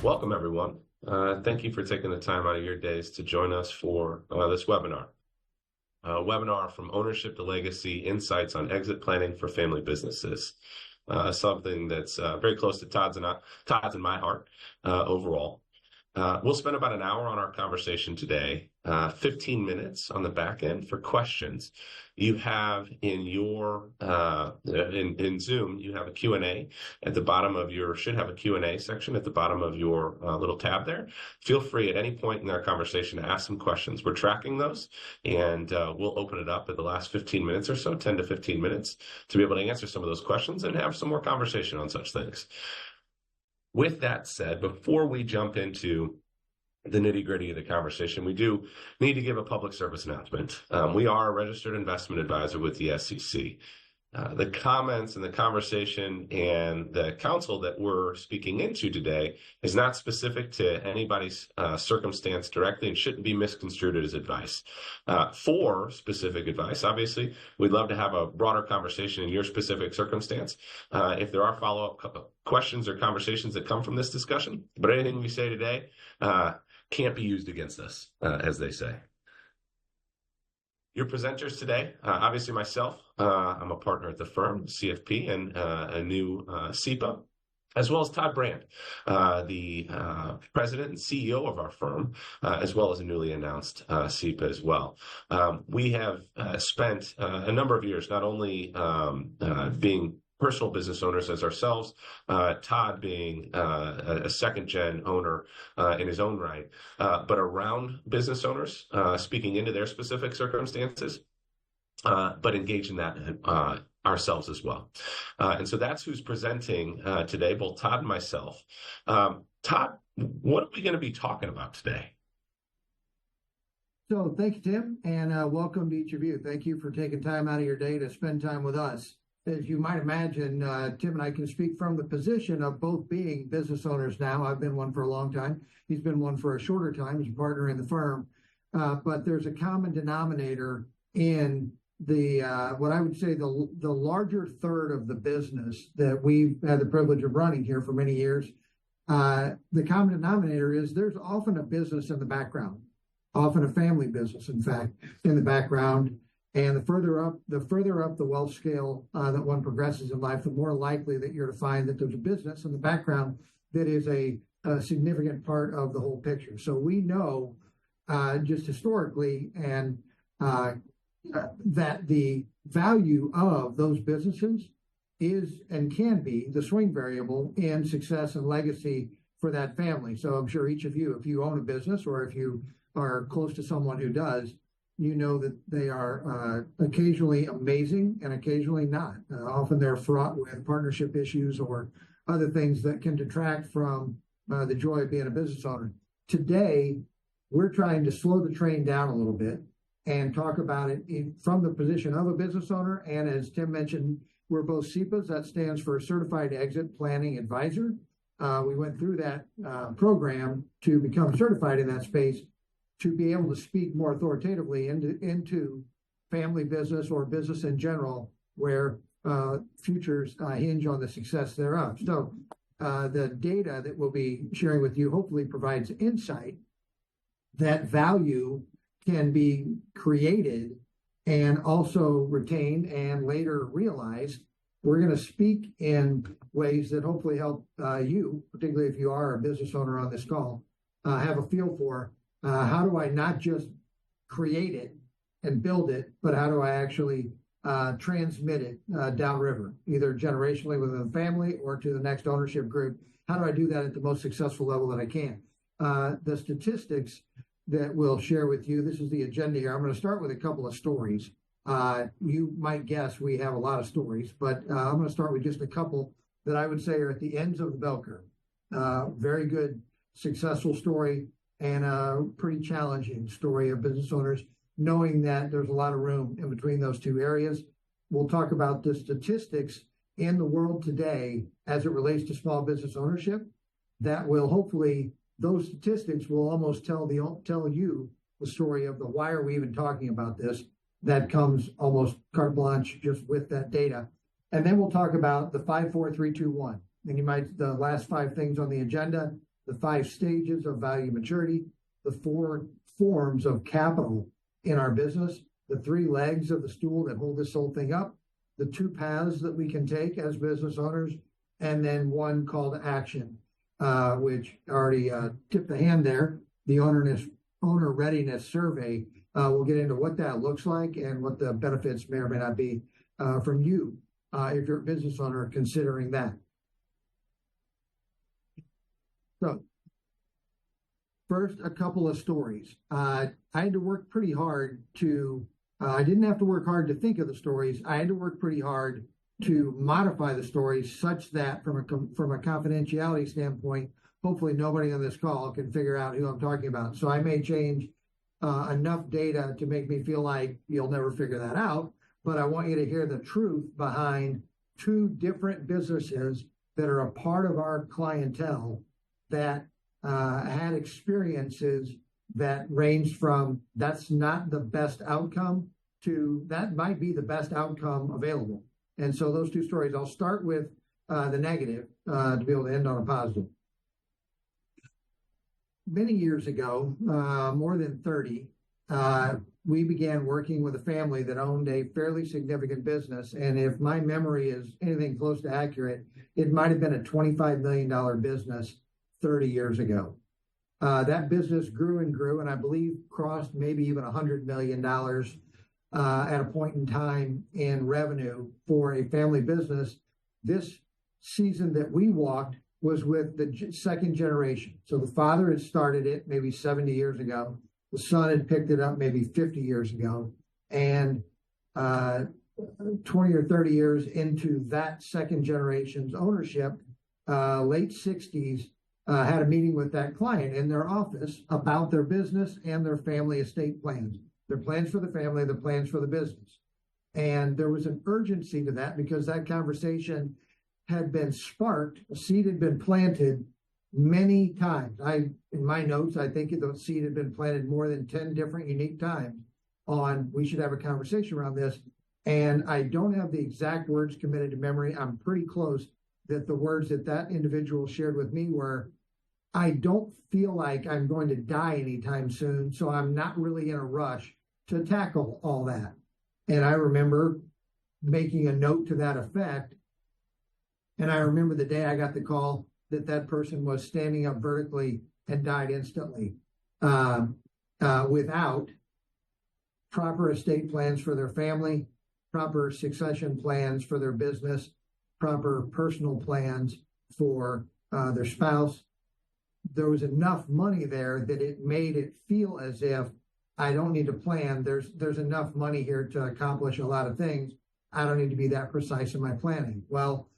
Welcome, everyone. Thank you for taking the time out of your days to join us for this webinar. Webinar from Ownership to Legacy, Insights on Exit Planning for Family Businesses. Something that's very close to Todd's and my heart overall. We'll spend about an hour on our conversation today, 15 minutes on the back end for questions. You have in your, in Zoom, you have a Q&A at the bottom of your, should have a Q&A section at the bottom of your little tab there. Feel free at any point in our conversation to ask some questions. We're tracking those, and we'll open it up at the last 15 minutes or so, 10 to 15 minutes, to be able to answer some of those questions and have some more conversation on such things. With that said, before we jump into the nitty-gritty of the conversation, we do need to give a public service announcement. We are a registered investment advisor with the SEC. The comments and the conversation and the counsel that we're speaking into today is not specific to anybody's circumstance directly and shouldn't be misconstrued as advice. For specific advice, obviously, we'd love to have a broader conversation in your specific circumstance. If there are follow-up questions or conversations that come from this discussion, but anything we say today can't be used against us, as they say. Your presenters today, obviously myself, I'm a partner at the firm, CFP, and a new CEPA, as well as Todd Brand, the president and CEO of our firm, as well as a newly announced CEPA as well. We have spent a number of years not only being personal business owners as ourselves, Todd being a second-gen owner in his own right, but around business owners, speaking into their specific circumstances, but engaged in that ourselves as well. And so that's who's presenting today, both Todd and myself. Todd, what are we going to be talking about today? So thank you, Tim, and welcome to each of you. Thank you for taking time out of your day to spend time with us. As you might imagine, Tim and I can speak from the position of both being business owners now. I've been one for a long time. He's been one for a shorter time as a partner in the firm. But there's a common denominator in the what I would say the larger third of the business that we've had the privilege of running here for many years. The common denominator is there's often a business in the background, often a family business, in fact, in the background. And the further up the wealth scale that one progresses in life, the more likely that you're to find that there's a business in the background that is a significant part of the whole picture. So we know just historically and that the value of those businesses is and can be the swing variable in success and legacy for that family. So I'm sure each of you, if you own a business or if you are close to someone who does, you know that they are occasionally amazing and occasionally not. Often they're fraught with partnership issues or other things that can detract from the joy of being a business owner. Today, we're trying to slow the train down a little bit and talk about it from the position of a business owner. And as Tim mentioned, we're both CEPAs. That stands for Certified Exit Planning Advisor. We went through that program to become certified in that space, to be able to speak more authoritatively into family business or business in general, where futures hinge on the success thereof. So the data that we'll be sharing with you hopefully provides insight that value can be created and also retained and later realized. We're going to speak in ways that hopefully help you, particularly if you are a business owner on this call, have a feel for how do I not just create it and build it, but how do I actually transmit it downriver, either generationally within the family or to the next ownership group? How do I do that at the most successful level that I can? The statistics that we'll share with you, this is the agenda here. I'm going to start with a couple of stories. You might guess we have a lot of stories, but I'm going to start with just a couple that I would say are at the ends of the bell curve. Very good, successful story, and a pretty challenging story of business owners, knowing that there's a lot of room in between those two areas. We'll talk about the statistics in the world today as it relates to small business ownership. That will hopefully, those statistics will almost tell you the story of the why are we even talking about this. That comes almost carte blanche just with that data. And then we'll talk about the 5, 4, 3, 2, 1. And you might, the last 5 things on the agenda, the 5 stages of value maturity, the 4 forms of capital in our business, the 3 legs of the stool that hold this whole thing up, the 2 paths that we can take as business owners, and then 1 call to action, which already tipped the hand there, the owner readiness survey. We'll get into what that looks like and what the benefits may or may not be from you if you're a business owner considering that. So first, a couple of stories. I had to work pretty hard to, I didn't have to work hard to think of the stories. I had to work pretty hard to modify the stories such that from a confidentiality standpoint, hopefully nobody on this call can figure out who I'm talking about. So I may change enough data to make me feel like you'll never figure that out, but I want you to hear the truth behind 2 different businesses that are a part of our clientele that had experiences that ranged from that's not the best outcome to that might be the best outcome available. And so those 2 stories, I'll start with the negative to be able to end on a positive. Many years ago, more than 30, we began working with a family that owned a fairly significant business. And if my memory is anything close to accurate, it might have been a $25 million business 30 years ago. That business grew and grew, and I believe crossed maybe even $100 million at a point in time in revenue for a family business. This season that we walked was with the second generation. So the father had started it maybe 70 years ago. The son had picked it up maybe 50 years ago. And 20 or 30 years into that second generation's ownership, late 60s, had a meeting with that client in their office about their business and their family estate plans, their plans for the family, their plans for the business. And there was an urgency to that because that conversation had been sparked, a seed had been planted many times. In my notes, I think the seed had been planted more than 10 different unique times on we should have a conversation around this. And I don't have the exact words committed to memory. I'm pretty close that the words that individual shared with me were, I don't feel like I'm going to die anytime soon, so I'm not really in a rush to tackle all that. And I remember making a note to that effect. And I remember the day I got the call that person was standing up vertically and died instantly without proper estate plans for their family, proper succession plans for their business, proper personal plans for their spouse. There was enough money there that it made it feel as if I don't need to plan. There's enough money here to accomplish a lot of things. I don't need to be that precise in my planning. Well,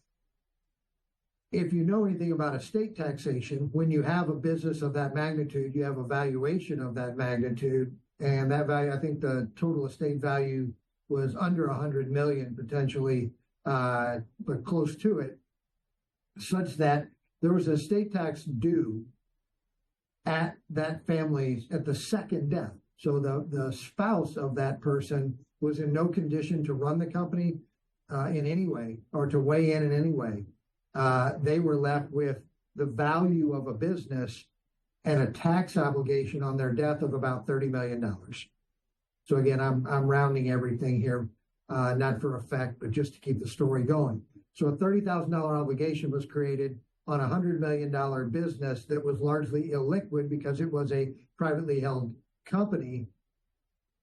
if you know anything about estate taxation, when you have a business of that magnitude, you have a valuation of that magnitude, and that value, I think the total estate value was under 100 million potentially, but close to it, such that there was an estate tax due at that family's at the second death. So the spouse of that person was in no condition to run the company in any way or to weigh in any way. They were left with the value of a business and a tax obligation on their death of about $30 million. So again, I'm rounding everything here, not for effect, but just to keep the story going. So a $30,000 obligation was created on a $100 million business that was largely illiquid because it was a privately held company,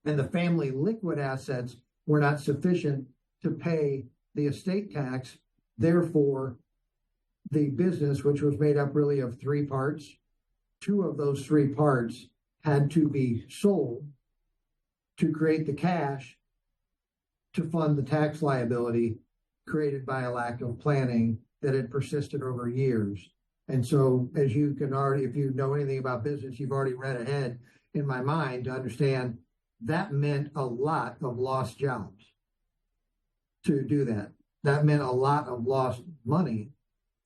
and the family liquid assets were not sufficient to pay the estate tax. Therefore, the business, which was made up really of 3 parts, 2 of those 3 parts had to be sold to create the cash to fund the tax liability created by a lack of planning that had persisted over years. And so, as you can already, if you know anything about business, you've already read ahead in my mind to understand that meant a lot of lost jobs to do that. That meant a lot of lost money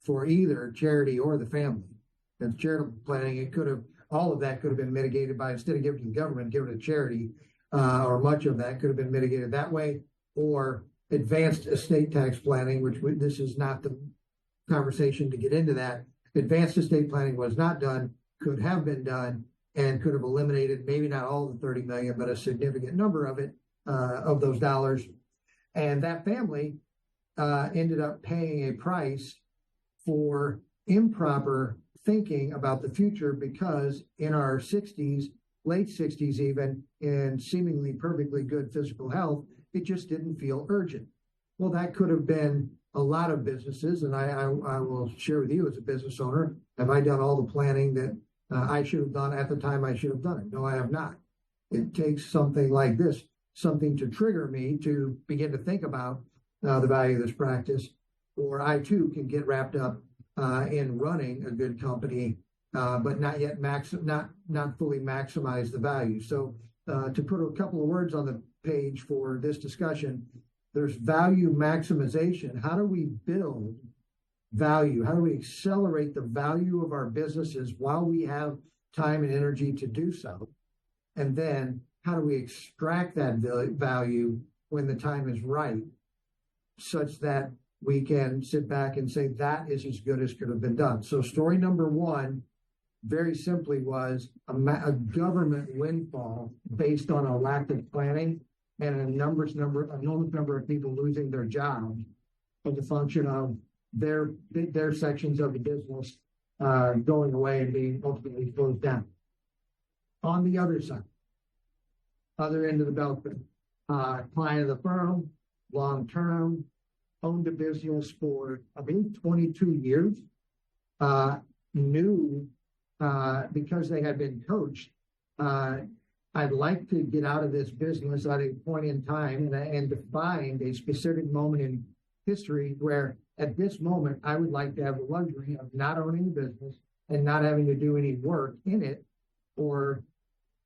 for either charity or the family. And charitable planning, it could have, all of that could have been mitigated by, instead of giving to the government, give it to charity, or much of that could have been mitigated that way, or advanced estate tax planning, which this is not the conversation to get into that. advanced estate planning was not done, could have been done, and could have eliminated maybe not all the 30 million, but a significant number of it, of those dollars. And that family ended up paying a price for improper thinking about the future, because in our 60s, late 60s even, in seemingly perfectly good physical health, it just didn't feel urgent. Well, that could have been a lot of businesses, and I will share with you as a business owner, have I done all the planning that I should have done at the time I should have done it? No, I have not. It takes something like this, something to trigger me to begin to think about the value of this practice, or I too can get wrapped up in running a good company, but not yet not fully maximize the value. So to put a couple of words on the page for this discussion, there's value maximization. How do we build value? How do we accelerate the value of our businesses while we have time and energy to do so? And then how do we extract that value when the time is right, such that we can sit back and say that is as good as could have been done? So story number one, very simply, was a government windfall based on a lack of planning and an enormous number of people losing their jobs as a function of their sections of the business going away and being ultimately closed down. On the other side, other end of the bell curve, client of the firm, long term, owned a business for, I think, 22 years, knew because they had been coached, I'd like to get out of this business at a point in time, and defined a specific moment in history where at this moment I would like to have the luxury of not owning the business and not having to do any work in it or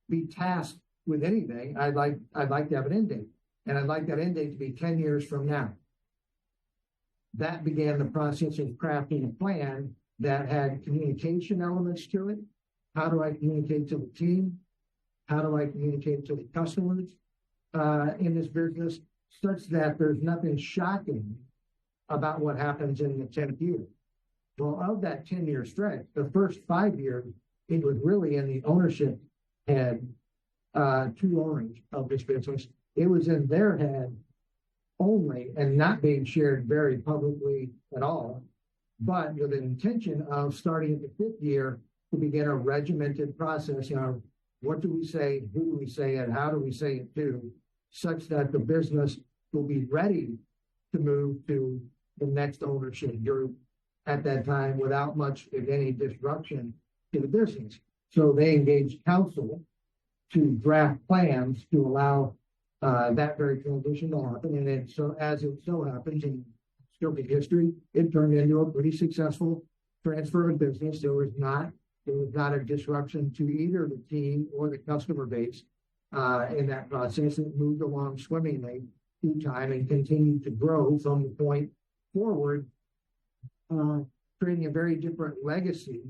be tasked with anything. I'd like to have an end date, and I'd like that end date to be 10 years from now. That began the process of crafting a plan that had communication elements to it. How do I communicate to the team? How do I communicate to the customers in this business, such that there's nothing shocking about what happens in the 10th year? Well, of that 10-year stretch, the first 5 years, it was really in the ownership head, two owners of this business. It was in their head only, and not being shared very publicly at all, but with an intention of starting at the 5th year to begin a regimented process. What do we say, who do we say it, how do we say it to, such that the business will be ready to move to the next ownership group at that time without much, if any, disruption to the business. So they engaged counsel to draft plans to allow that very transition to happen. And then, so as it so happens in Skilpy history, it turned into a pretty successful transfer of business. There was not a disruption to either the team or the customer base in that process. It moved along swimmingly through time and continued to grow from the point forward, creating a very different legacy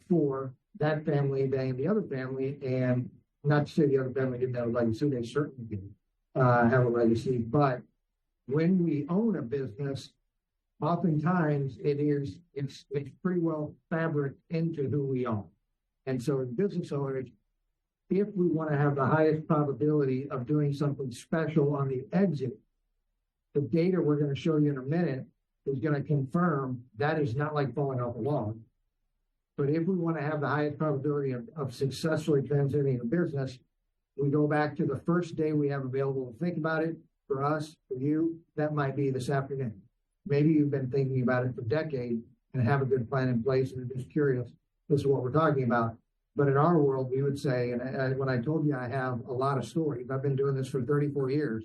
for that family than the other family. And not to say the other family didn't have a legacy, they certainly did have a legacy. But when we own a business, oftentimes it's pretty well fabric into who we are. And so as business owners, if we want to have the highest probability of doing something special on the exit, the data we're going to show you in a minute is going to confirm that is not like falling off a log. But if we want to have the highest probability of successfully transitioning a business, we go back to the first day we have available to think about it. For us, for you, that might be this afternoon. Maybe you've been thinking about it for decades and have a good plan in place and are just curious. This is what we're talking about. But in our world, we would say, and when I told you I have a lot of stories, I've been doing this for 34 years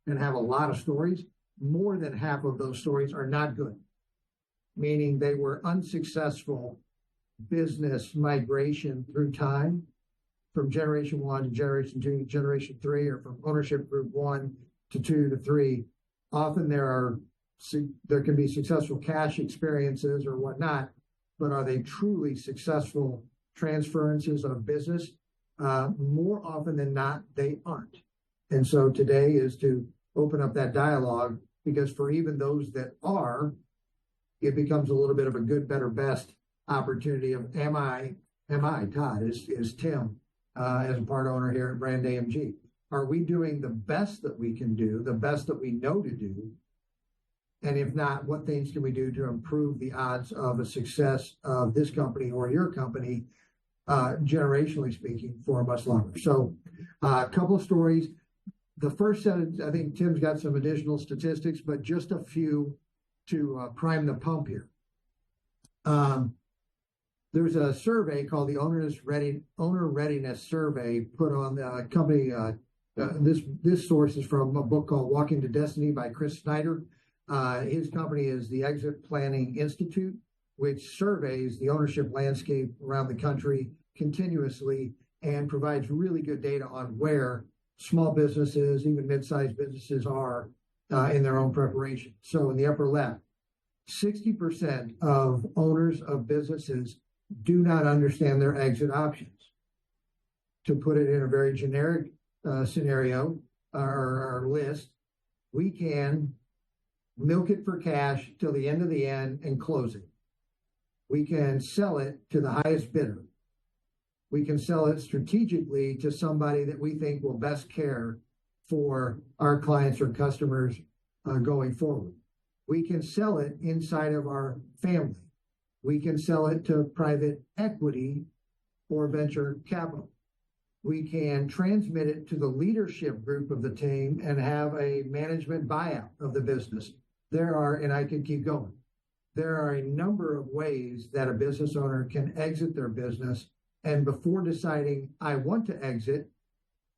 and have a lot of stories, more than half of those stories are not good, meaning they were unsuccessful business migration through time, from generation 1 to generation 2 to generation 3, or from ownership group 1 to 2 to 3. Often there can be successful cash experiences or whatnot, but are they truly successful transferences of business? More often than not, they aren't. And so today is to open up that dialogue, because for even those that are, it becomes a little bit of a good, better, best opportunity of Todd, is Tim, as a part owner here at Brand AMG. Are we doing the best that we can do, the best that we know to do? And if not, what things can we do to improve the odds of a success of this company or your company, generationally speaking, for much longer? So a couple of stories. The first set, I think Tim's got some additional statistics, but just a few to prime the pump here. There's a survey called the Owner Readiness Survey put on the company. This source is from a book called Walking to Destiny by Chris Snyder. His company is the Exit Planning Institute, which surveys the ownership landscape around the country continuously and provides really good data on where small businesses, even mid-sized businesses, are in their own preparation. So in the upper left, 60% of owners of businesses do not understand their exit options. To put it in a very generic scenario or list, we can milk it for cash till the end of the end and close it. We can sell it to the highest bidder. We can sell it strategically to somebody that we think will best care for our clients or customers going forward. We can sell it inside of our family. We can sell it to private equity or venture capital. We can transmit it to the leadership group of the team and have a management buyout of the business. And I could keep going. There are a number of ways that a business owner can exit their business. And before deciding, I want to exit,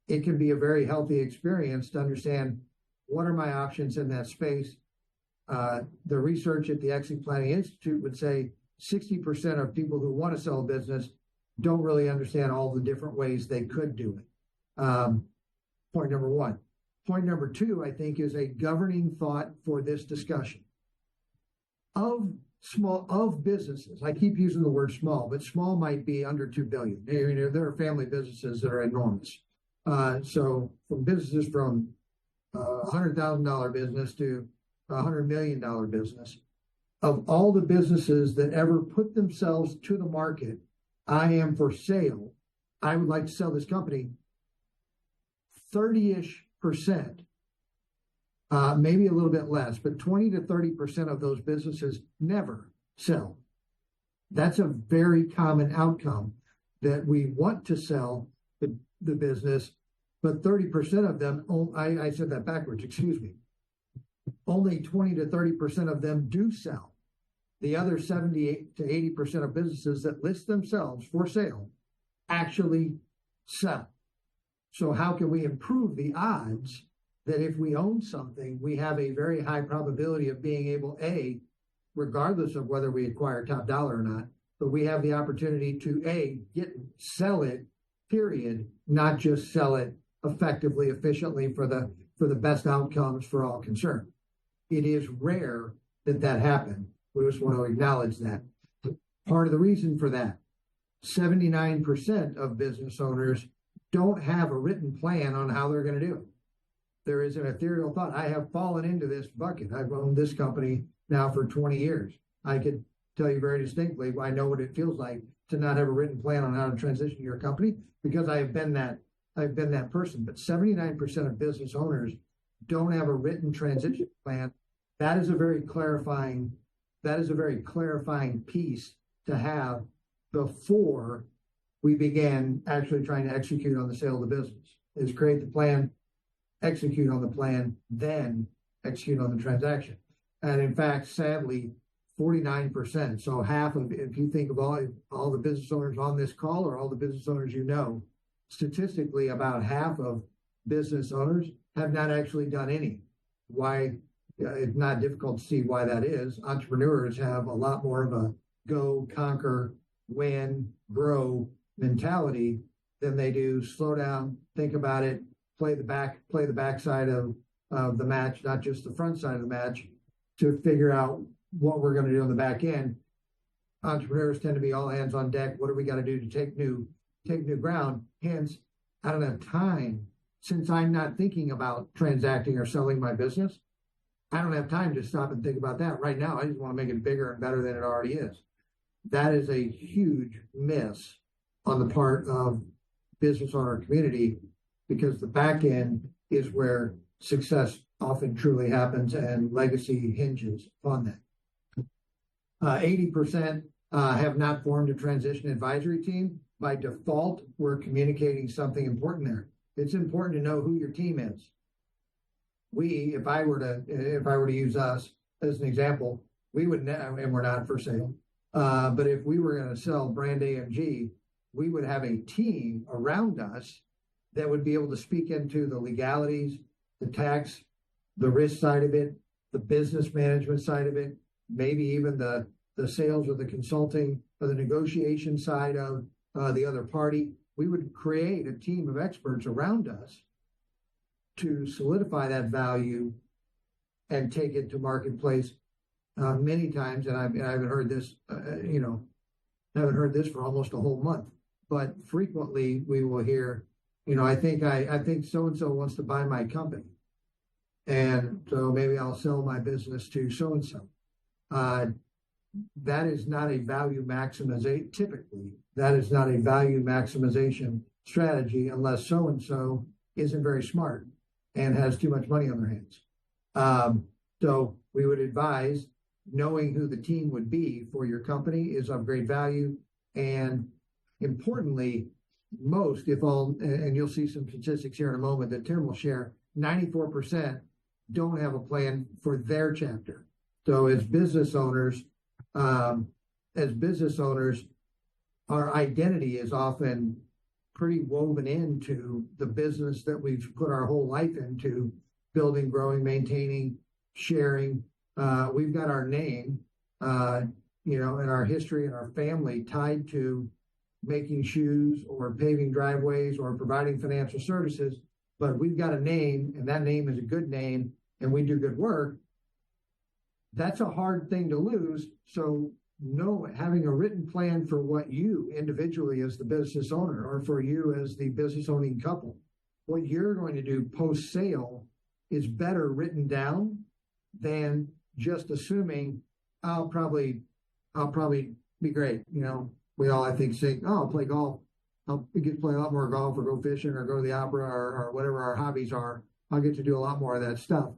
it can be a very healthy experience to understand what are my options in that space. The research at the Exit Planning Institute would say 60% of people who want to sell a business don't really understand all the different ways they could do it. Point number one. Point number two, I think, is a governing thought for this discussion. Of businesses, I keep using the word small, but small might be under 2 billion. I mean, there are family businesses that are enormous. So from businesses from $100,000 business to $100 million business, of all the businesses that ever put themselves to the market, I am for sale, I would like to sell this company, 30-ish%, maybe a little bit less, but 20 to 30% of those businesses never sell. That's a very common outcome, that we want to sell the business, but 30% of them, I said that backwards, excuse me. Only 20 to 30% of them do sell. The other 78 to 80% of businesses that list themselves for sale actually sell. So how can we improve the odds that if we own something, we have a very high probability of being able, regardless of whether we acquire top dollar or not, but we have the opportunity to sell it, period, not just sell it effectively, efficiently for the best outcomes for all concerned. It is rare that happens. We just want to acknowledge that. Part of the reason for that, 79% of business owners don't have a written plan on how they're going to do it. There is an ethereal thought. I have fallen into this bucket. I've owned this company now for 20 years. I could tell you very distinctly, I know what it feels like to not have a written plan on how to transition your company, because I've been that person. But 79% of business owners don't have a written transition plan. That is a very clarifying piece to have before we began actually trying to execute on the sale of the business. Is create the plan, execute on the plan, then execute on the transaction. And in fact, sadly, 49%. So half of, if you think of all the business owners on this call or all the business owners statistically about half of business owners have not actually done any. Why? It's not difficult to see why that is. Entrepreneurs have a lot more of a go, conquer, win, grow mentality than they do slow down, think about it, play the backside of the match, not just the front side of the match, to figure out what we're going to do on the back end. Entrepreneurs tend to be all hands on deck. What do we got to do to take new ground? Hence, I don't have time, since I'm not thinking about transacting or selling my business. I don't have time to stop and think about that right now. I just want to make it bigger and better than it already is. That is a huge miss on the part of business owner community, because the back end is where success often truly happens and legacy hinges on that. 80% have not formed a transition advisory team. By default, we're communicating something important there. It's important to know who your team is. If I were to use us as an example, we would, and we're not for sale, but if we were going to sell brand AMG, we would have a team around us that would be able to speak into the legalities, the tax, the risk side of it, the business management side of it, maybe even the sales or the consulting or the negotiation side of the other party. We would create a team of experts around us to solidify that value and take it to marketplace. Many times, and I haven't heard this, I haven't heard this for almost a whole month, but frequently we will hear, I think so-and-so wants to buy my company. And so maybe I'll sell my business to so-and-so. That is not a value maximization. Typically, that is not a value maximization strategy unless so-and-so isn't very smart and has too much money on their hands. So we would advise knowing who the team would be for your company is of great value. And importantly, most, if all, and you'll see some statistics here in a moment that Tim will share, 94% don't have a plan for their chapter. So as business owners, our identity is often pretty woven into the business that we've put our whole life into, building, growing, maintaining, sharing. We've got our name, and our history and our family tied to making shoes or paving driveways or providing financial services, but we've got a name, and that name is a good name, and we do good work. That's a hard thing to lose. So having a written plan for what you individually as the business owner, or for you as the business owning couple, what you're going to do post sale is better written down than just assuming I'll probably be great. We all, I think, say, oh, I'll play golf. I'll get to play a lot more golf or go fishing or go to the opera or whatever our hobbies are. I'll get to do a lot more of that stuff.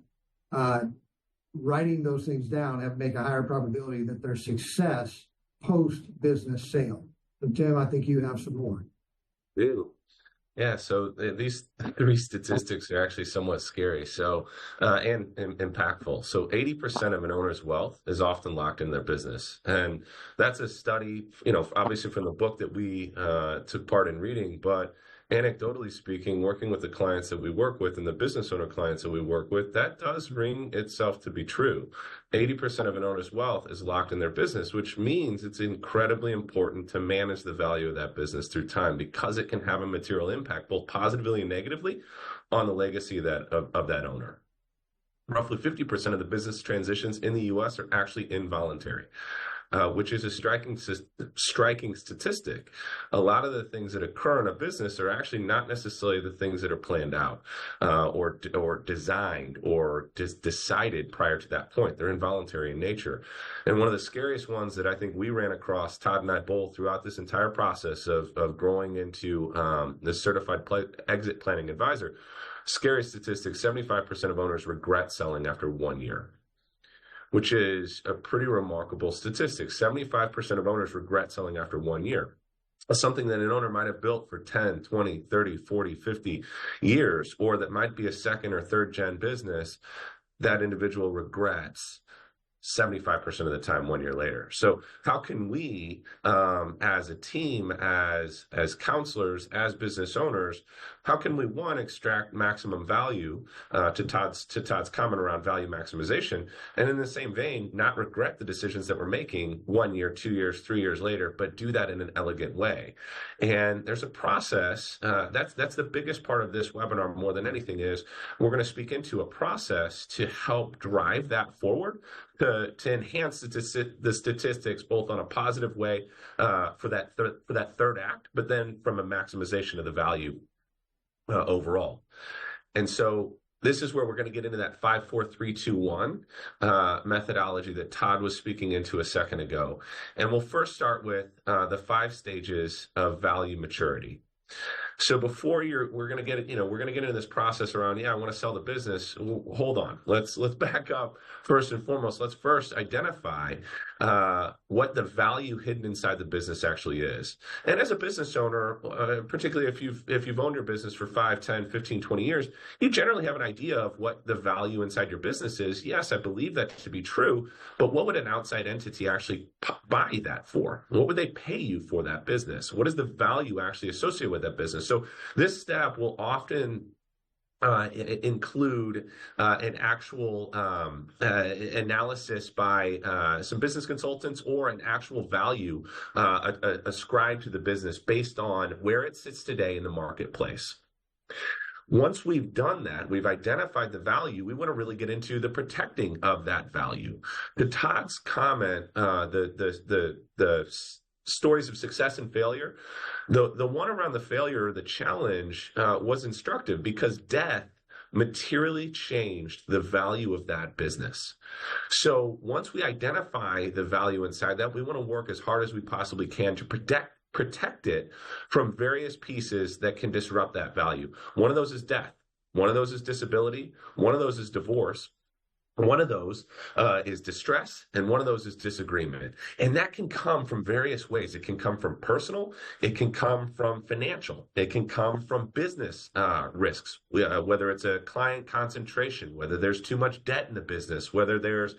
Writing those things down make a higher probability that there's success post business sale. And Tim, I think you have some more. Ew. Yeah, so these three statistics are actually somewhat scary. So, and impactful. So 80% of an owner's wealth is often locked in their business. And that's a study, obviously from the book that we took part in reading, but anecdotally speaking, working with the clients that we work with and the business owner clients that we work with, that does ring itself to be true. 80% of an owner's wealth is locked in their business, which means it's incredibly important to manage the value of that business through time, because it can have a material impact, both positively and negatively, on the legacy of that owner. Roughly 50% of the business transitions in the U.S. are actually involuntary. Which is a striking statistic. A lot of the things that occur in a business are actually not necessarily the things that are planned out or designed or decided prior to that point. They're involuntary in nature. And one of the scariest ones that I think we ran across, Todd and I both, throughout this entire process of growing into the certified exit planning advisor, scary statistic, 75% of owners regret selling after 1 year, which is a pretty remarkable statistic. 75% of owners regret selling after 1 year. Something that an owner might have built for 10, 20, 30, 40, 50 years, or that might be a second or third gen business, that individual regrets 75% of the time 1 year later. So how can we, as a team, as counselors, as business owners, how can we, one, extract maximum value to Todd's comment around value maximization, and in the same vein, not regret the decisions that we're making 1 year, 2 years, 3 years later, but do that in an elegant way? And there's a process. That's the biggest part of this webinar more than anything is we're going to speak into a process to help drive that forward, to enhance the statistics, both on a positive way for that third act, but then from a maximization of the value overall. And so this is where we're going to get into that 5, 4, 3, 2, 1 methodology that Todd was speaking into a second ago. And we'll first start with the 5 stages of value maturity. So before we're going to get into this process around, I want to sell the business. Hold on. Let's back up first and foremost. Let's first identify what the value hidden inside the business actually is. And as a business owner, particularly if you've owned your business for 5, 10, 15, 20 years, you generally have an idea of what the value inside your business is. Yes, I believe that to be true, but what would an outside entity actually buy that for? What would they pay you for that business? What is the value actually associated with that business? So this step will often include an actual analysis by some business consultants or an actual value ascribed to the business based on where it sits today in the marketplace. Once we've done that, we've identified the value, we want to really get into the protecting of that value. To Todd's comment, the stories of success and failure, the one around the failure, the challenge was instructive because death materially changed the value of that business. So once we identify the value inside that, we want to work as hard as we possibly can to protect it from various pieces that can disrupt that value. One of those is death. One of those is disability. One of those is divorce. One of those is distress, and one of those is disagreement. And that can come from various ways. It can come from personal. It can come from financial. It can come from business risks, whether it's a client concentration, whether there's too much debt in the business, whether there's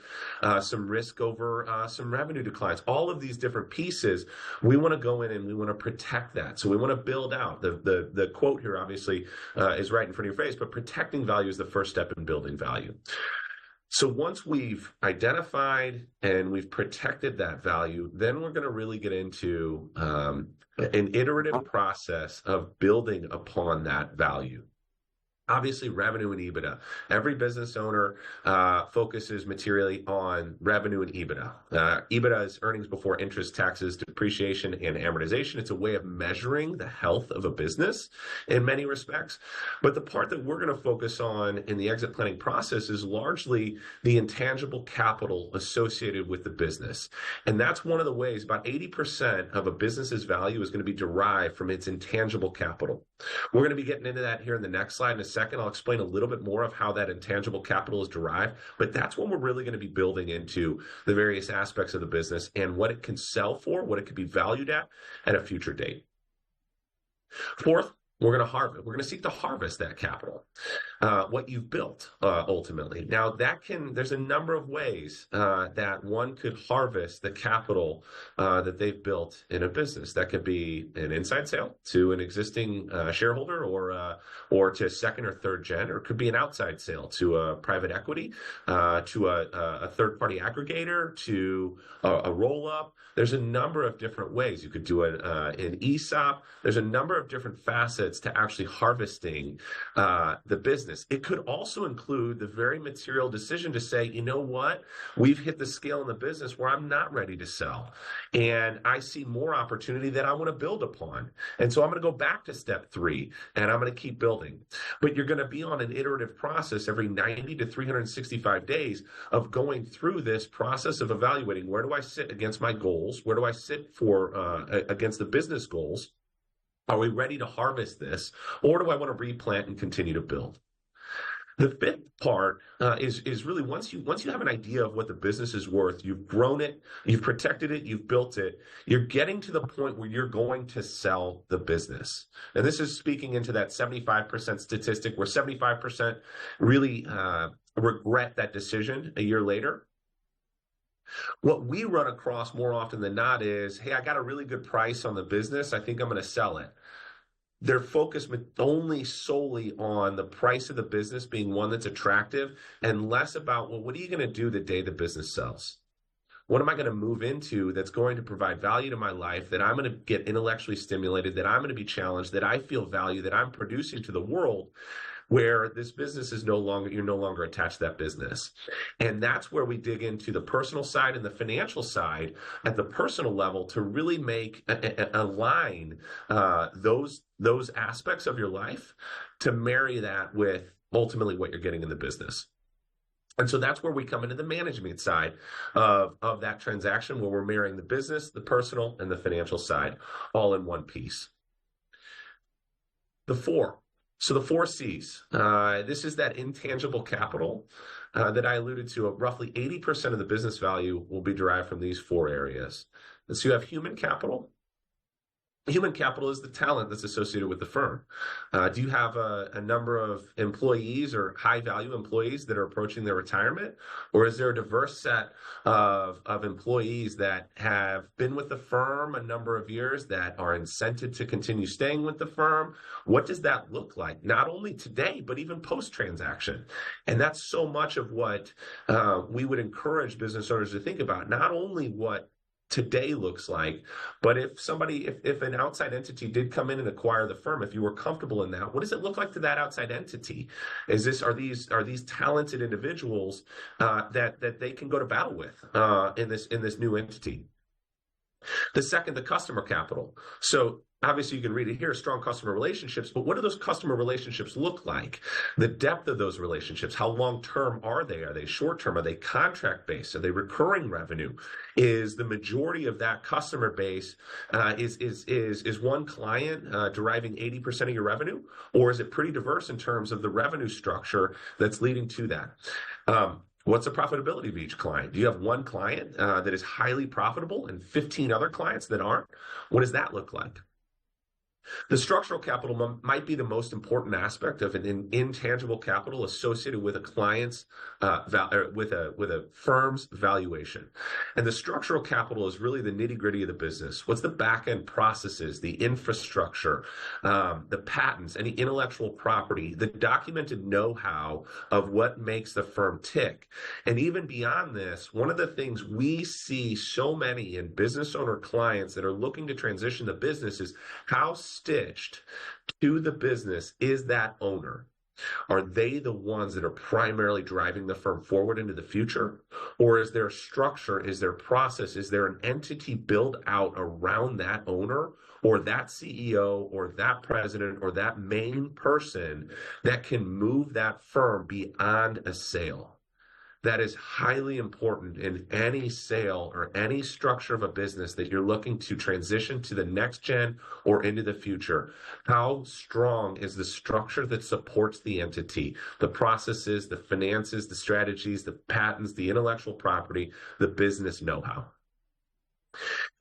some risk over some revenue declines. All of these different pieces, we want to go in and we want to protect that. So we want to build out. The quote here obviously is right in front of your face, but protecting value is the first step in building value. So once we've identified and we've protected that value, then we're going to really get into an iterative process of building upon that value. Obviously, revenue and EBITDA. Every business owner focuses materially on revenue and EBITDA. EBITDA is earnings before interest, taxes, depreciation, and amortization. It's a way of measuring the health of a business in many respects. But the part that we're going to focus on in the exit planning process is largely the intangible capital associated with the business. And that's one of the ways. About 80% of a business's value is going to be derived from its intangible capital. We're going to be getting into that here in the next slide in a second. I'll explain a little bit more of how that intangible capital is derived, but that's when we're really going to be building into the various aspects of the business and what it can sell for, what it could be valued at a future date. Fourth, we're going to harvest. We're going to seek to harvest that capital, what you've built ultimately. Now there's a number of ways that one could harvest the capital that they've built in a business. That could be an inside sale to an existing shareholder or to second or third gen, or it could be an outside sale to a private equity, to a third party aggregator, to a roll up. There's a number of different ways. You could do an ESOP. There's a number of different facets to actually harvesting the business. It could also include the very material decision to say, you know what, we've hit the scale in the business where I'm not ready to sell. And I see more opportunity that I want to build upon. And so I'm going to go back to step 3 and I'm going to keep building. But you're going to be on an iterative process every 90 to 365 days of going through this process of evaluating, where do I sit against my goals? Where do I sit against the business goals? Are we ready to harvest this, or do I want to replant and continue to build? The fifth part is really once you have an idea of what the business is worth, you've grown it, you've protected it, you've built it, you're getting to the point where you're going to sell the business. And this is speaking into that 75% statistic where 75% really regret that decision a year later. What we run across more often than not is, hey, I got a really good price on the business. I think I'm going to sell it. They're focused only solely on the price of the business being one that's attractive and less about, well, what are you going to do the day the business sells? What am I going to move into that's going to provide value to my life, that I'm going to get intellectually stimulated, that I'm going to be challenged, that I feel value, that I'm producing to the world, where this business is you're no longer attached to that business. And that's where we dig into the personal side and the financial side at the personal level to really align those aspects of your life to marry that with ultimately what you're getting in the business. And so that's where we come into the management side of that transaction, where we're marrying the business, the personal, and the financial side all in one piece. The four. So the four C's. This is that intangible capital that I alluded to. Roughly 80% of the business value will be derived from these four areas. And so you have human capital. Human capital is the talent that's associated with the firm. Do you have a number of employees or high-value employees that are approaching their retirement? Or is there a diverse set of employees that have been with the firm a number of years that are incented to continue staying with the firm? What does that look like? Not only today, but even post-transaction. And that's so much of what we would encourage business owners to think about, not only what today looks like, but if an outside entity did come in and acquire the firm, if you were comfortable in that, what does it look like to that outside entity? Are these talented individuals that they can go to battle with in this new entity? The second, the customer capital. So obviously you can read it here, strong customer relationships, but what do those customer relationships look like? The depth of those relationships, how long-term are they? Are they short-term? Are they contract-based? Are they recurring revenue? Is the majority of that customer base, is one client deriving 80% of your revenue? Or is it pretty diverse in terms of the revenue structure that's leading to that? What's the profitability of each client? Do you have one client that is highly profitable and 15 other clients that aren't? What does that look like? The structural capital might be the most important aspect of an intangible capital associated with a client's with a firm's valuation. And the structural capital is really the nitty-gritty of the business. What's the back-end processes, the infrastructure, the patents, any intellectual property, the documented know-how of what makes the firm tick. And even beyond this, one of the things we see so many in business owner clients that are looking to transition the business is how stitched to the business is that owner? Are they the ones that are primarily driving the firm forward into the future? Or is there a structure, is there process, is there an entity built out around that owner or that CEO or that president or that main person that can move that firm beyond a sale? That is highly important in any sale or any structure of a business that you're looking to transition to the next gen or into the future. How strong is the structure that supports the entity, the processes, the finances, the strategies, the patents, the intellectual property, the business know-how?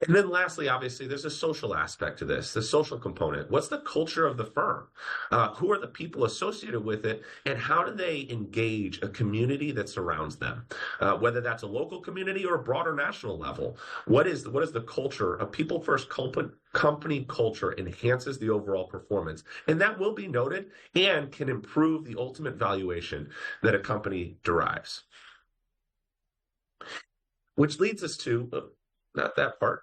And then lastly, obviously, there's a social aspect to this, the social component. What's the culture of the firm? Who are the people associated with it? And how do they engage a community that surrounds them? Whether that's a local community or a broader national level. What is the culture? A people-first company culture enhances the overall performance. And that will be noted and can improve the ultimate valuation that a company derives. Which leads us to... not that part,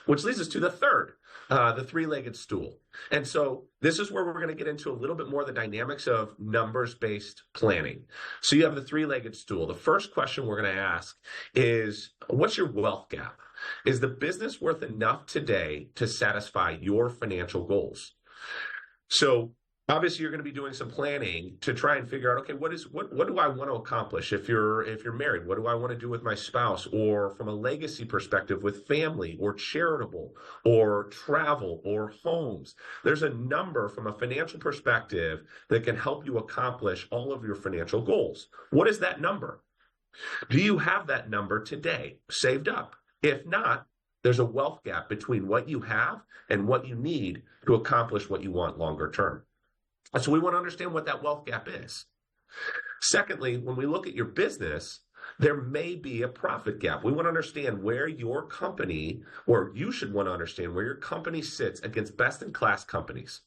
which leads us to the third, the three-legged stool. And so this is where we're going to get into a little bit more of the dynamics of numbers-based planning. So you have the three-legged stool. The first question we're going to ask is, what's your wealth gap? Is the business worth enough today to satisfy your financial goals? So obviously, you're going to be doing some planning to try and figure out, okay, what do I want to accomplish? If you're married, what do I want to do with my spouse? Or from a legacy perspective with family or charitable or travel or homes. There's a number from a financial perspective that can help you accomplish all of your financial goals. What is that number? Do you have that number today saved up? If not, there's a wealth gap between what you have and what you need to accomplish what you want longer term. So we want to understand what that wealth gap is. Secondly, when we look at your business, there may be a profit gap. We want to understand where your company, or you should want to understand where your company sits against best-in-class companies.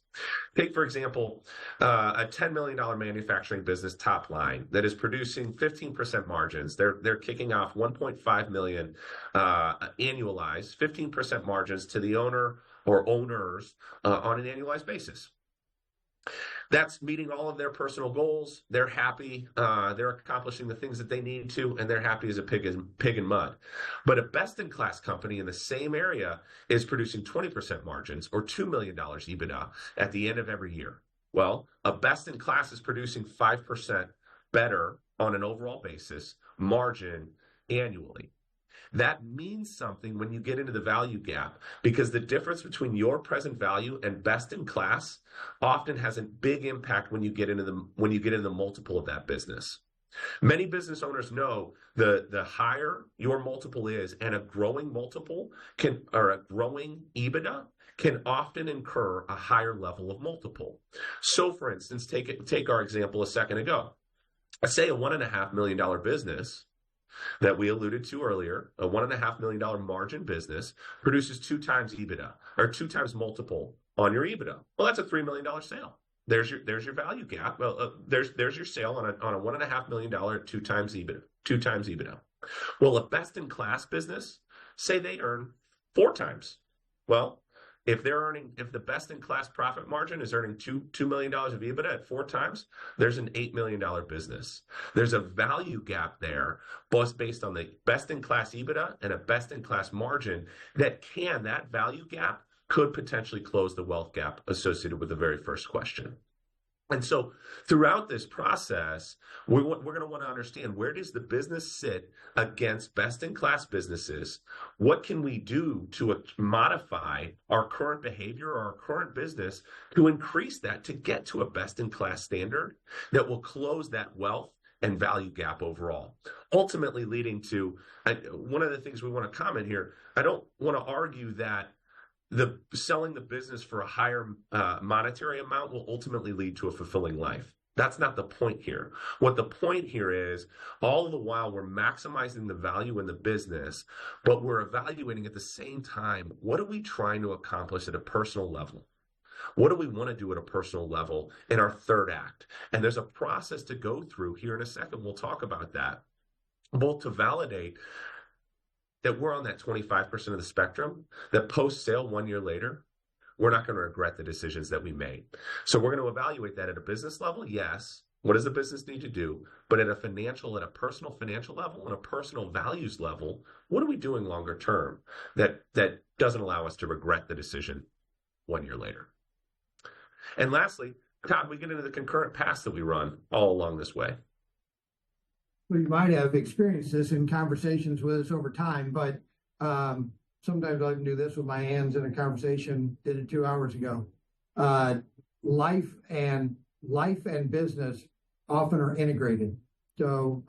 Take, for example, a $10 million manufacturing business top line that is producing 15% margins. They're kicking off $1.5 million annualized, 15% margins to the owner or owners on an annualized basis. That's meeting all of their personal goals. They're happy. They're accomplishing the things that they need to, and they're happy as a pig in mud. But a best-in-class company in the same area is producing 20% margins or $2 million EBITDA at the end of every year. Well, a best in class is producing 5% better on an overall basis margin annually. That means something when you get into the value gap, because the difference between your present value and best in class often has a big impact when you get into the multiple of that business. Many business owners know the higher your multiple is, and a growing multiple or a growing EBITDA can often incur a higher level of multiple. So, for instance, take our example a second ago. Say a $1.5 million business that we alluded to earlier, a $1.5 million margin business produces 2 times EBITDA or 2 times multiple on your EBITDA. Well, that's a $3 million sale. There's your value gap. Well, there's your sale on a $1.5 million at 2 times EBITDA. 2 times EBITDA. Well, a best in class business, say they earn 4 times. Well, if the best in class profit margin is earning $2 million of EBITDA at 4 times, there's an $8 million business. There's a value gap there, both based on the best in class EBITDA and a best in class margin that value gap could potentially close the wealth gap associated with the very first question. And so throughout this process, we're going to want to understand, where does the business sit against best-in-class businesses? What can we do to modify our current behavior or our current business to increase that, to get to a best-in-class standard that will close that wealth and value gap overall, ultimately leading to one of the things we want to comment here. I don't want to argue that selling the business for a higher monetary amount will ultimately lead to a fulfilling life. That's not the point here. What the point here is, all the while we're maximizing the value in the business, but we're evaluating at the same time, what are we trying to accomplish at a personal level? What do we want to do at a personal level in our third act? And there's a process to go through here in a second. We'll talk about that, both to validate that we're on that 25% of the spectrum, that post-sale 1 year later, we're not going to regret the decisions that we made. So we're going to evaluate that at a business level. Yes. What does the business need to do? But at a personal financial level, and a personal values level, what are we doing longer term that doesn't allow us to regret the decision 1 year later? And lastly, Todd, we get into the concurrent paths that we run all along this way. Well, you might have experienced this in conversations with us over time, but sometimes I can do this with my hands in a conversation. Did it 2 hours ago. Life and business often are integrated. So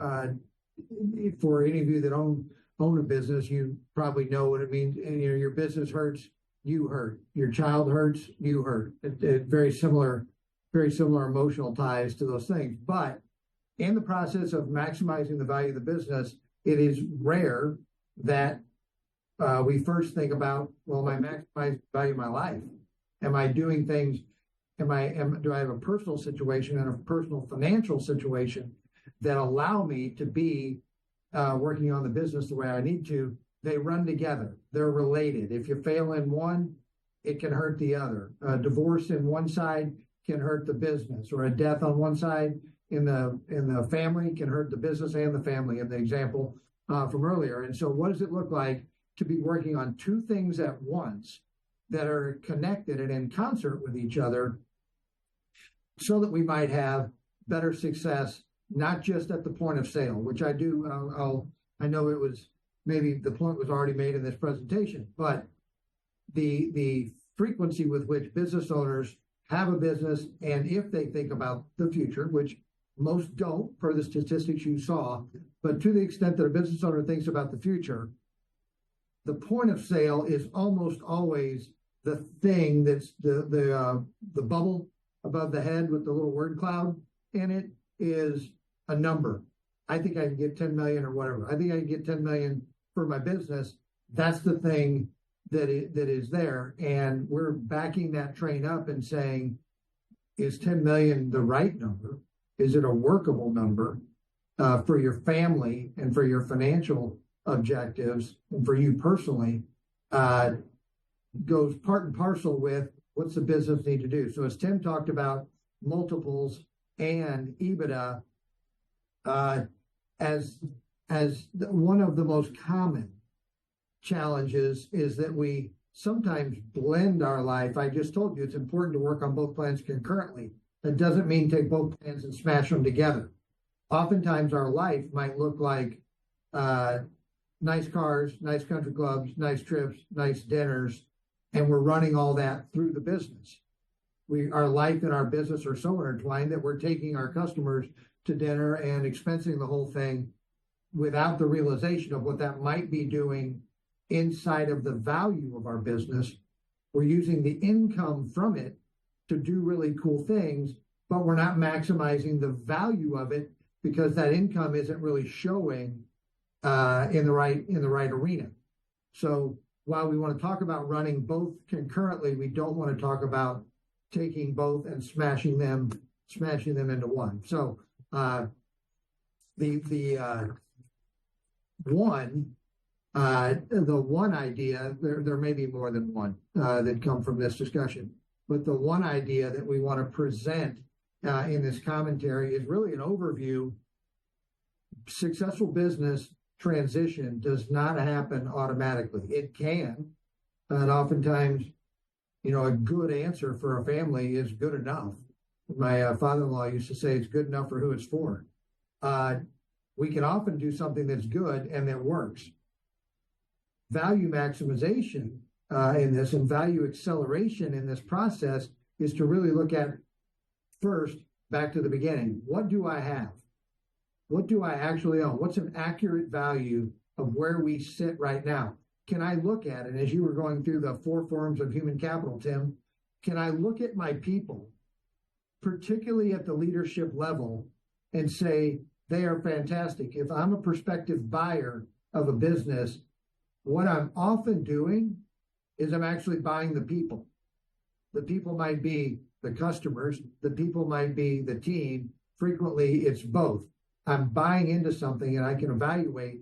for any of you that own a business, you probably know what it means. And, your business hurts, you hurt. Your child hurts, you hurt. Very similar emotional ties to those things. But in the process of maximizing the value of the business, it is rare that we first think about, well, am I maximizing the value of my life? Am I doing things? Do I have a personal situation and a personal financial situation that allow me to be working on the business the way I need to? They run together. They're related. If you fail in one, it can hurt the other. A divorce in one side can hurt the business, or a death on one side in the family can hurt the business and the family, in the example from earlier. And so what does it look like to be working on 2 things at once that are connected and in concert with each other, so that we might have better success, not just at the point of sale, which I know it was, maybe the point was already made in this presentation, but the frequency with which business owners have a business, and if they think about the future, which most don't, per the statistics you saw, but to the extent that a business owner thinks about the future, the point of sale is almost always the thing that's the bubble above the head with the little word cloud in it is a number. I think I can get 10 million or whatever. I think I can get 10 million for my business. That's the thing that is there. And we're backing that train up and saying, is 10 million the right number? Is it a workable number for your family and for your financial objectives and for you personally? Goes part and parcel with what's the business need to do. So as Tim talked about multiples and EBITDA, as one of the most common challenges is that we sometimes blend our life. I just told you it's important to work on both plans concurrently. That doesn't mean take both plans and smash them together. Oftentimes our life might look like nice cars, nice country clubs, nice trips, nice dinners, and we're running all that through the business. Our life and our business are so intertwined that we're taking our customers to dinner and expensing the whole thing without the realization of what that might be doing inside of the value of our business. We're using the income from it to do really cool things, but we're not maximizing the value of it because that income isn't really showing in the right arena. So while we want to talk about running both concurrently, we don't want to talk about taking both and smashing them into one. So the one idea, there may be more than one that come from this discussion, but the one idea that we want to present in this commentary is really an overview. Successful business transition does not happen automatically. It can, and oftentimes, a good answer for a family is good enough. My father-in-law used to say it's good enough for who it's for. We can often do something that's good and that works. Value maximization in this and value acceleration in this process is to really look at first, back to the beginning. What do I have? What do I actually own? What's an accurate value of where we sit right now? Can I look at it, as you were going through the 4 forms of human capital, Tim, can I look at my people, particularly at the leadership level, and say they are fantastic? If I'm a prospective buyer of a business, what I'm often doing is I'm actually buying the people. The people might be the customers, the people might be the team. Frequently, it's both. I'm buying into something and I can evaluate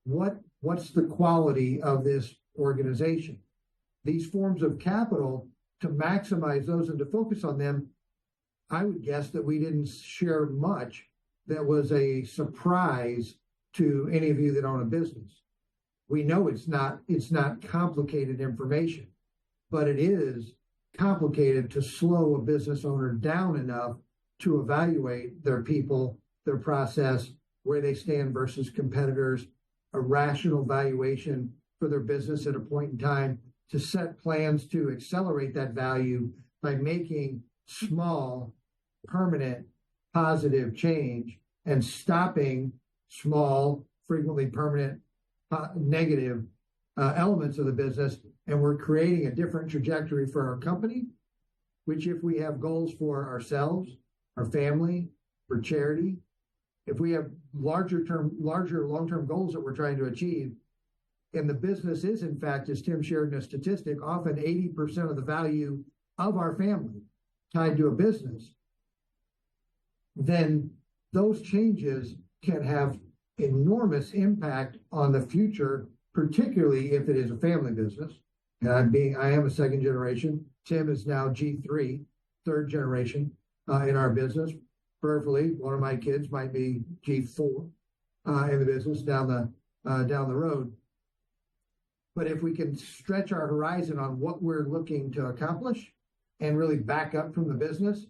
what's the quality of this organization. These forms of capital, to maximize those and to focus on them, I would guess that we didn't share much that was a surprise to any of you that own a business. We know it's not complicated information, but it is complicated to slow a business owner down enough to evaluate their people, their process, where they stand versus competitors, a rational valuation for their business at a point in time, to set plans to accelerate that value by making small, permanent, positive change and stopping small, frequently permanent, negative elements of the business. And we're creating a different trajectory for our company, which if we have goals for ourselves, our family, for charity, if we have larger long-term goals that we're trying to achieve, and the business is, in fact, as Tim shared in a statistic, often 80% of the value of our family tied to a business, then those changes can have enormous impact on the future, particularly if it is a family business. And I am a second generation. Tim is now G3, third generation in our business. Prayerfully, one of my kids might be G4 in the business down the road. But if we can stretch our horizon on what we're looking to accomplish and really back up from the business,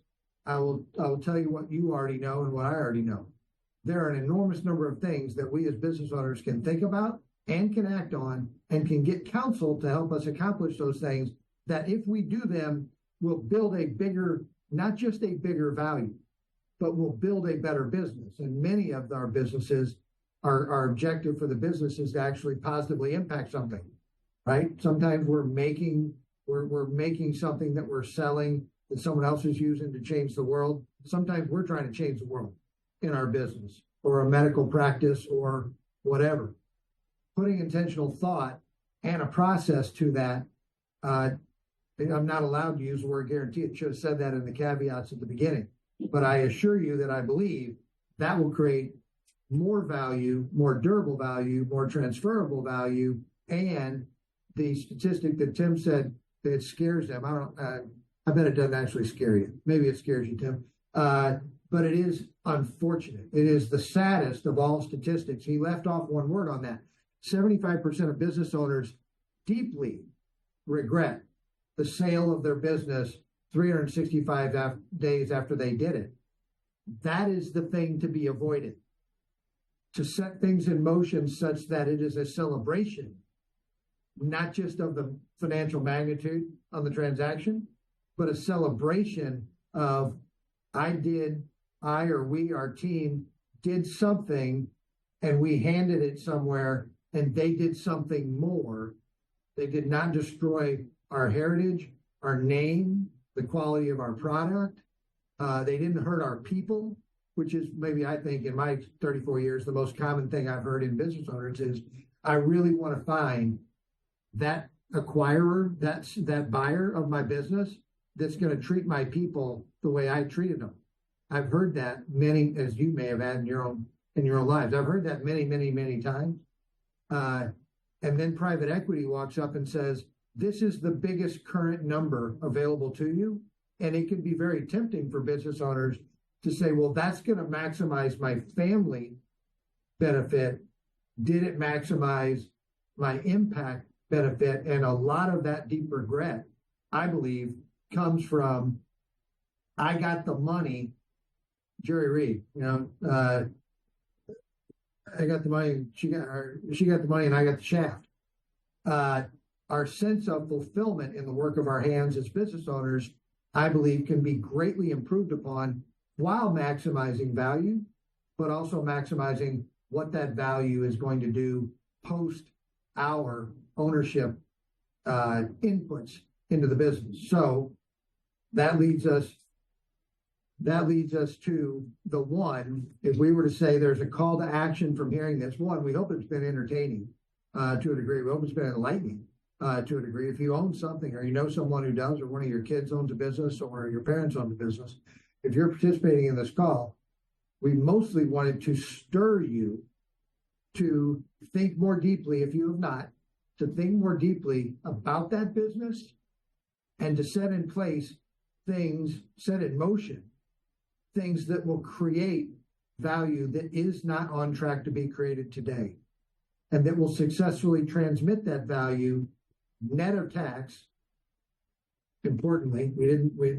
I will tell you what you already know and what I already know. There are an enormous number of things that we as business owners can think about and can act on and can get counsel to help us accomplish those things, that if we do them, will build a bigger, not just a bigger value, but will build a better business. And many of our businesses, our objective for the business is to actually positively impact something, right? Sometimes we're making something that we're selling that someone else is using to change the world. Sometimes we're trying to change the world in our business or a medical practice or whatever. Putting intentional thought and a process to that. I'm not allowed to use the word guarantee. It should have said that in the caveats at the beginning. But I assure you that I believe that will create more value, more durable value, more transferable value, and the statistic that Tim said that it scares them. I bet it doesn't actually scare you. Maybe it scares you, Tim. But it is unfortunate. It is the saddest of all statistics. He left off one word on that. 75% of business owners deeply regret the sale of their business 365 days after they did it. That is the thing to be avoided. To set things in motion such that it is a celebration, not just of the financial magnitude on the transaction, but a celebration of I or we, our team, did something and we handed it somewhere and they did something more. They did not destroy our heritage, our name, the quality of our product. They didn't hurt our people, which is maybe, I think, in my 34 years, the most common thing I've heard in business owners is I really want to find that acquirer, that buyer of my business that's going to treat my people the way I treated them. I've heard that many, as you may have had in your own lives. I've heard that many times. And then private equity walks up and says, this is the biggest current number available to you. And it can be very tempting for business owners to say, well, that's going to maximize my family benefit. Did it maximize my impact benefit? And a lot of that deep regret, I believe, comes from, I got the money, Jerry Reed, I got the money, she got the money and I got the shaft. Our sense of fulfillment in the work of our hands as business owners, I believe, can be greatly improved upon while maximizing value, but also maximizing what that value is going to do post our ownership inputs into the business. So that leads us to the one. If we were to say there's a call to action from hearing this, one, we hope it's been entertaining to a degree. We hope it's been enlightening to a degree. If you own something, or you know someone who does, or one of your kids owns a business, or your parents own a business, if you're participating in this call, we mostly wanted to stir you to think more deeply, if you have not, to think more deeply about that business and to set in place things, set in motion things that will create value that is not on track to be created today, and that will successfully transmit that value net of tax. Importantly,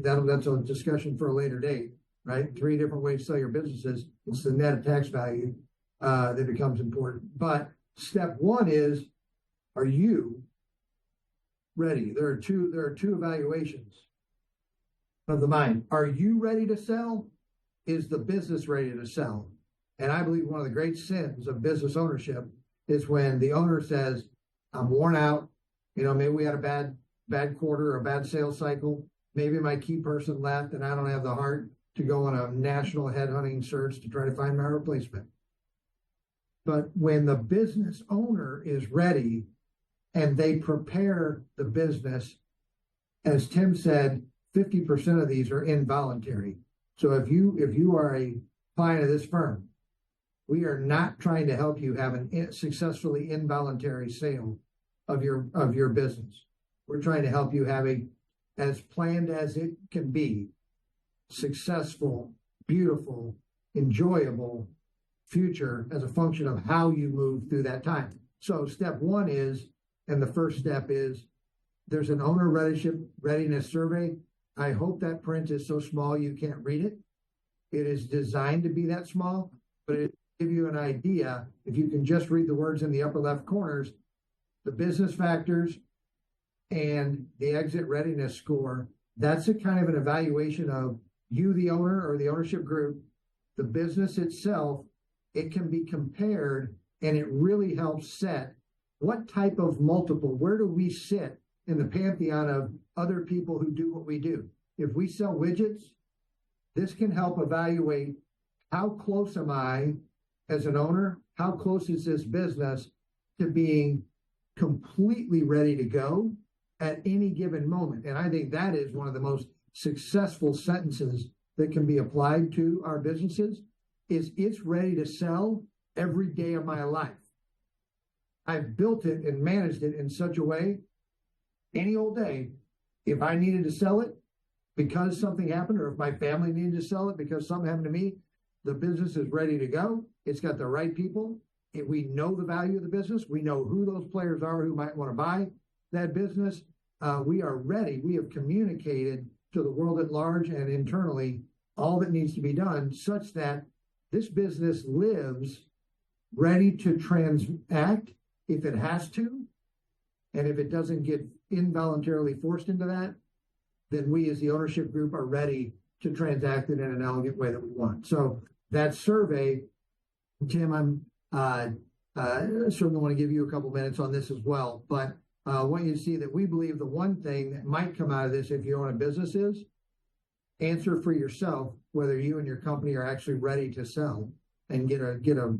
that's a discussion for a later date, right? 3 different ways to sell your businesses. It's the net of tax value that becomes important. But step 1 is, are you ready? There are two evaluations of the mind. Are you ready to sell? Is the business ready to sell? And I believe one of the great sins of business ownership is when the owner says, I'm worn out. Maybe we had a bad quarter or a bad sales cycle. Maybe my key person left and I don't have the heart to go on a national headhunting search to try to find my replacement. But when the business owner is ready and they prepare the business, as Tim said, 50% of these are involuntary. So if you are a client of this firm, we are not trying to help you have a successfully involuntary sale of your business. We're trying to help you have a, as planned as it can be, successful, beautiful, enjoyable future as a function of how you move through that time. So step 1 is, and the first step is, there's an owner readiness survey. I hope that print is so small you can't read it. It is designed to be that small, but it will give you an idea. If you can just read the words in the upper left corners, the business factors and the exit readiness score, that's a kind of an evaluation of you, the owner or the ownership group, the business itself. It can be compared, and it really helps set what type of multiple, where do we sit in the pantheon of other people who do what we do. If we sell widgets, this can help evaluate how close am I as an owner, how close is this business to being completely ready to go at any given moment. And I think that is one of the most successful sentences that can be applied to our businesses, is it's ready to sell every day of my life. I've built it and managed it in such a way, any old day, if I needed to sell it because something happened, or if my family needed to sell it because something happened to me, the business is ready to go. It's got the right people. If we know the value of the business, we know who those players are who might want to buy that business. We are ready. We have communicated to the world at large and internally all that needs to be done such that this business lives ready to transact if it has to. And if it doesn't get involuntarily forced into that, then we as the ownership group are ready to transact it in an elegant way that we want. So that survey, Tim, I'm certainly want to give you a couple minutes on this as well, but I want you to see that we believe the one thing that might come out of this if you own a business is answer for yourself whether you and your company are actually ready to sell and get a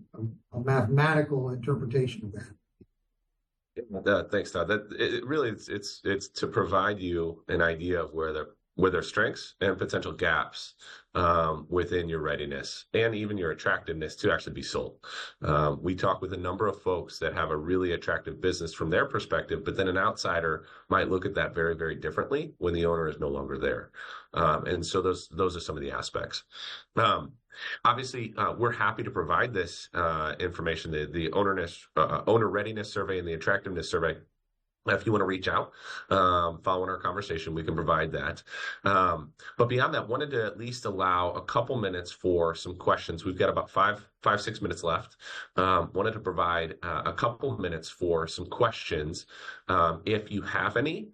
mathematical interpretation of that. Thanks, Todd. That it really it's to provide you an idea of where there's strengths and potential gaps within your readiness and even your attractiveness to actually be sold. We talk with a number of folks that have a really attractive business from their perspective, but then an outsider might look at that very, very differently when the owner is no longer there. And so those are some of the aspects. Obviously, we're happy to provide this information, the owner readiness survey and the attractiveness survey. If you want to reach out, following our conversation, we can provide that. But beyond that, wanted to at least allow a couple minutes for some questions. We've got about 6 minutes left. Wanted to provide a couple minutes for some questions. If you have any,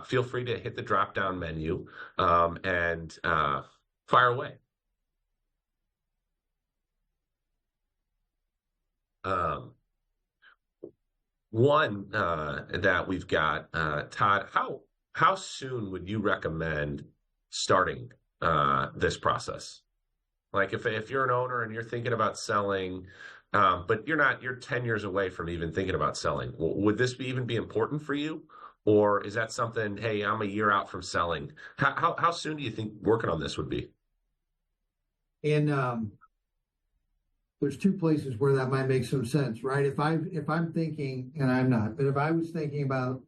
feel free to hit the drop-down menu and fire away. One that we've got, Todd, how soon would you recommend starting this process? Like if you're an owner and you're thinking about selling, but you're 10 years away from even thinking about selling, would this even be important for you? Or is that something, hey, I'm a year out from selling? How soon do you think working on this would be? There's two places where that might make some sense, right? If I'm thinking, and I'm not, but if I was thinking about,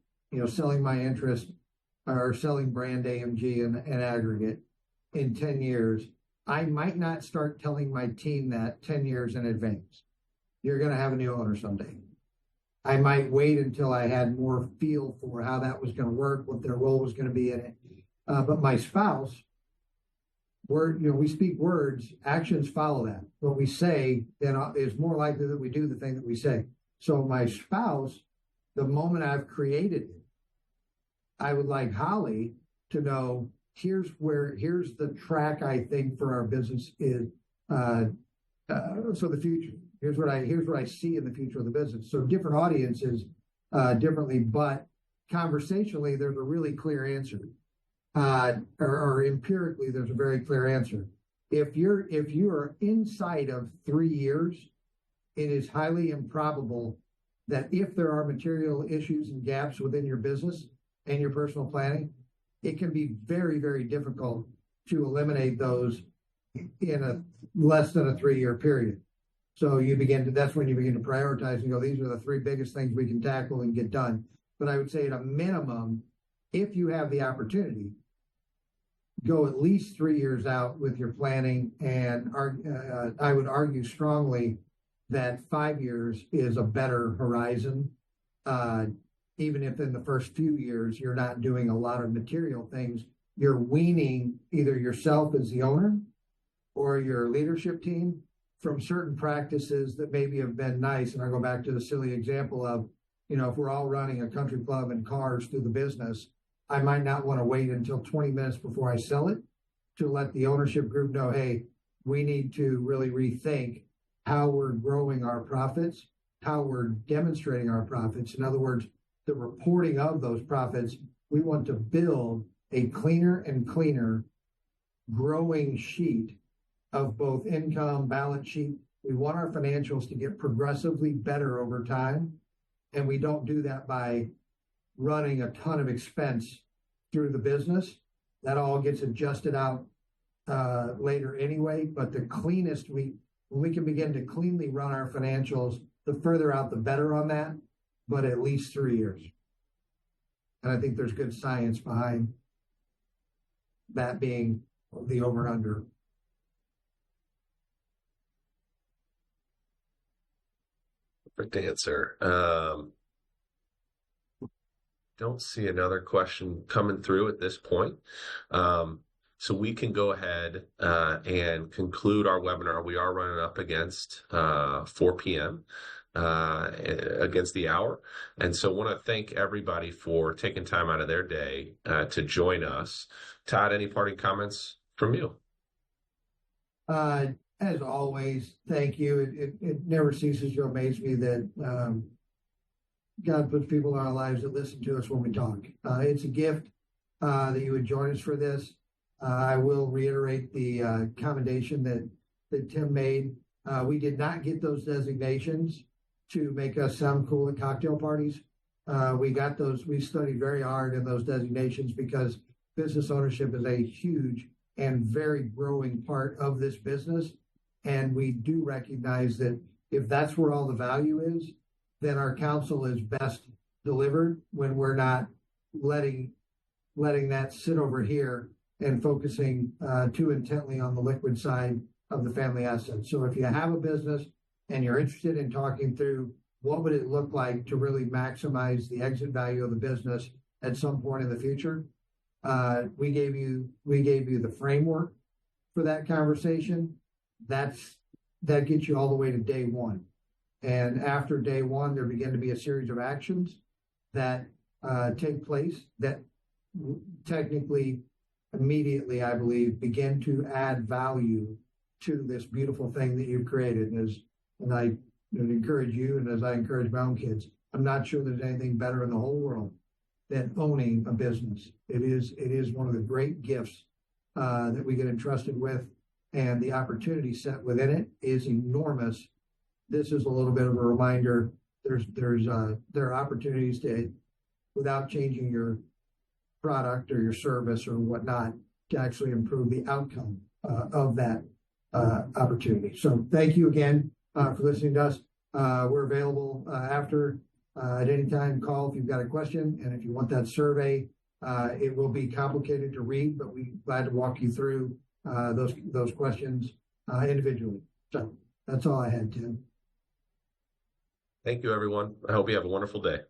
selling my interest or selling brand AMG in aggregate in 10 years, I might not start telling my team that 10 years in advance. You're going to have a new owner someday. I might wait until I had more feel for how that was going to work, what their role was going to be in it. But my spouse, we speak words, actions follow that. What we say then is more likely that we do the thing that we say. So my spouse, the moment I've created it, I would like Holly to know here's the track I think for our business is. So the future. Here's what I see in the future of the business. So different audiences differently, but conversationally, there's a really clear answer. Or empirically, there's a very clear answer. If you are inside of 3 years, it is highly improbable that if there are material issues and gaps within your business and your personal planning, it can be very, very difficult to eliminate those in a less than a 3-year period. So that's when you begin to prioritize and go, these are the 3 biggest things we can tackle and get done. But I would say at a minimum, if you have the opportunity, go at least 3 years out with your planning. And I would argue strongly that 5 years is a better horizon. Even if in the first few years, you're not doing a lot of material things, you're weaning either yourself as the owner or your leadership team from certain practices that maybe have been nice. And I go back to the silly example of, if we're all running a country club and cars through the business, I might not want to wait until 20 minutes before I sell it to let the ownership group know, hey, we need to really rethink how we're growing our profits, how we're demonstrating our profits. In other words, the reporting of those profits, we want to build a cleaner and cleaner growing sheet of both income, balance sheet. We want our financials to get progressively better over time. And we don't do that by running a ton of expense through the business. That all gets adjusted out later anyway. But the cleanest when we can begin to cleanly run our financials, the further out, the better on that, but at least 3 years. And I think there's good science behind that being the over and under. Perfect answer. don't see another question coming through at this point. So we can go ahead and conclude our webinar. We are running up against 4 p.m. Against the hour. And so I want to thank everybody for taking time out of their day to join us. Todd, any parting comments from you? As always, thank you. It never ceases to amaze me that God puts people in our lives that listen to us when we talk. It's a gift that you would join us for this. I will reiterate the commendation that Tim made. We did not get those designations to make us sound cool at cocktail parties. We got those. We studied very hard in those designations because business ownership is a huge and very growing part of this business. And we do recognize that if that's where all the value is, then our counsel is best delivered when we're not letting that sit over here and focusing too intently on the liquid side of the family assets. So if you have a business and you're interested in talking through what would it look like to really maximize the exit value of the business at some point in the future, we gave you the framework for that conversation. That gets you all the way to day one. And after day one, there begin to be a series of actions that take place that technically immediately, I believe, begin to add value to this beautiful thing that you've created. And I encourage you, and as I encourage my own kids, I'm not sure there's anything better in the whole world than owning a business. It is one of the great gifts that we get entrusted with, and the opportunity set within it is enormous. This is a little bit of a reminder. There are opportunities to, without changing your product or your service or whatnot, to actually improve the outcome of that opportunity. So thank you again for listening to us. We're available after at any time. Call if you've got a question, and if you want that survey, it will be complicated to read, but we're glad to walk you through those questions individually. So that's all I had, Tim. Thank you, everyone. I hope you have a wonderful day.